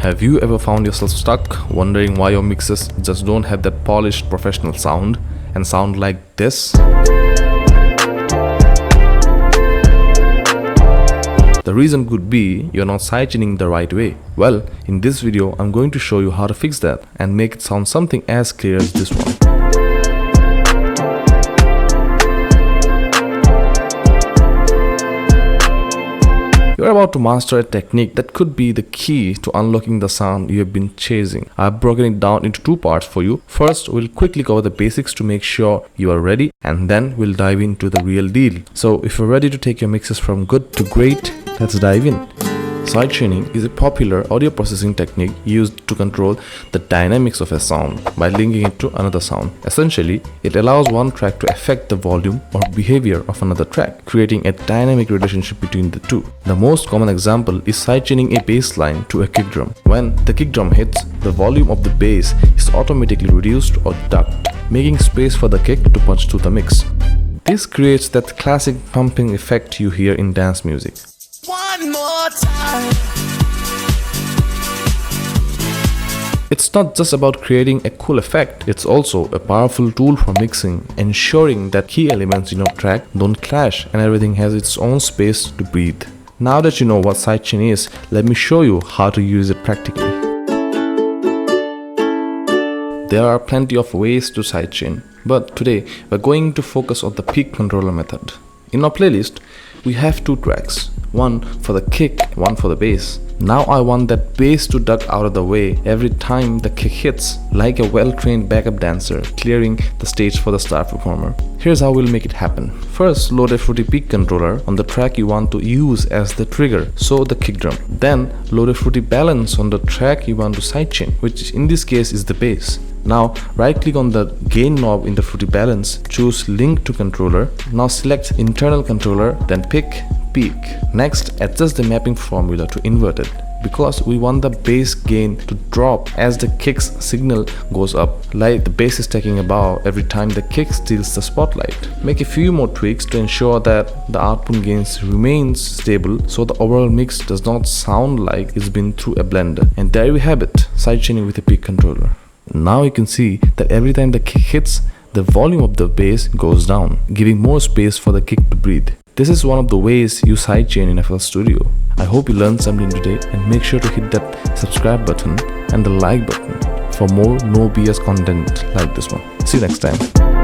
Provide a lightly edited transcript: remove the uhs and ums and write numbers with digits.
Have you ever found yourself stuck, wondering why your mixes just don't have that polished professional sound and sound like this? The reason could be you're not sidechaining the right way. Well, in this video, I'm going to show you how to fix that and make it sound something as clear as this one. You're about to master a technique that could be the key to unlocking the sound you have been chasing. I've broken it down into two parts for you. First, we'll quickly cover the basics to make sure you are ready, and then we'll dive into the real deal. So if you're ready to take your mixes from good to great, let's dive in. Sidechaining is a popular audio processing technique used to control the dynamics of a sound by linking it to another sound. Essentially, it allows one track to affect the volume or behavior of another track, creating a dynamic relationship between the two. The most common example is sidechaining a bass line to a kick drum. When the kick drum hits, the volume of the bass is automatically reduced or ducked, making space for the kick to punch through the mix. This creates that classic pumping effect you hear in dance music. One more time. It's not just about creating a cool effect, it's also a powerful tool for mixing, ensuring that key elements in your track don't clash and everything has its own space to breathe. Now that you know what sidechain is, let me show you how to use it practically. There are plenty of ways to sidechain, but today we're going to focus on the peak controller method. In our playlist, we have two tracks, one for the kick, one for the bass. Now I want that bass to duck out of the way every time the kick hits, like a well-trained backup dancer clearing the stage for the star performer. Here's how we'll make it happen. First, load a Fruity Peak controller on the track you want to use as the trigger, so the kick drum. Then load a Fruity Balance on the track you want to sidechain, which in this case is the bass. Now right click on the gain knob in the Fruity Balance, choose link to controller. Now select internal controller, then pick peak. Next, adjust the mapping formula to inverted because we want the bass gain to drop as the kick's signal goes up, like the bass is taking a bow every time the kick steals the spotlight. Make a few more tweaks to ensure that the output gains remains stable so the overall mix does not sound like it's been through a blender. And there we have it, sidechaining with a peak controller. Now you can see that every time the kick hits, the volume of the bass goes down, giving more space for the kick to breathe. This is one of the ways you sidechain in FL Studio. I hope you learned something today, and make sure to hit that subscribe button and the like button for more no BS content like this one. See you next time.